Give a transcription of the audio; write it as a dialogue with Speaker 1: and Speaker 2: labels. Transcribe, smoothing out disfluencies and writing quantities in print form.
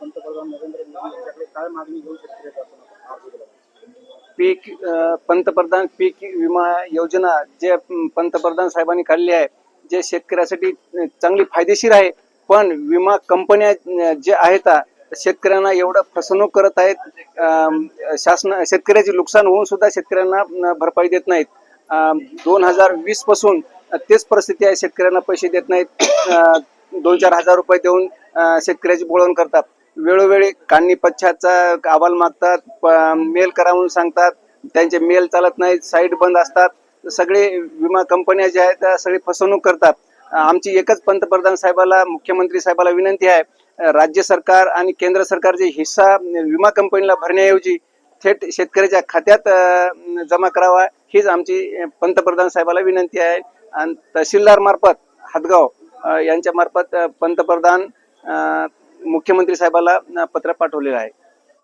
Speaker 1: पंतप्रधान नरेंद्र मोदी यांच्याकडे काय मागणी घेऊ शेतकऱ्याची आपण अर्ज केला?
Speaker 2: पंतप्रधान पीक विमा योजना जे पंतप्रधान साहेबांनी काढली आहे, जे शेतकऱ्यासाठी चांगली फायदेशीर आहे. पण विमा कंपन्या जे आहेत शेतकऱ्यांना एवढं फसवणूक करत आहेत. शासन शेतकऱ्याचे नुकसान होऊन सुद्धा शेतकऱ्यांना भरपाई देत नाहीत. 2020 पासून तेच परिस्थिती आहे. शेतकऱ्यांना पैसे देत नाहीत. 2-4 हजार रुपये देऊन शेतकऱ्याची बोळवण करतात. वेळोवेळी काढणी पश्चातचा अहवाल मागतात, मेल करा म्हणून सांगतात. त्यांचे मेल चालत नाहीत, साईट बंद असतात. सगळे विमा कंपन्या ज्या आहेत त्या सगळे फसवणूक करतात. आमची एकच पंतप्रधान साहेबाला, मुख्यमंत्री साहेबाला विनंती आहे, राज्य सरकार आणि केंद्र सरकारचे हिस्सा विमा कंपनीला भरण्याऐवजी थेट शेतकऱ्याच्या खात्यात जमा करावा, हीच आमची पंतप्रधान साहेबाला विनंती आहे. आणि तहसीलदार मार्फत हातगाव यांच्या मार्फत पंतप्रधान मुख्यमंत्री साहेबाला पत्र पाठवलेलं आहे.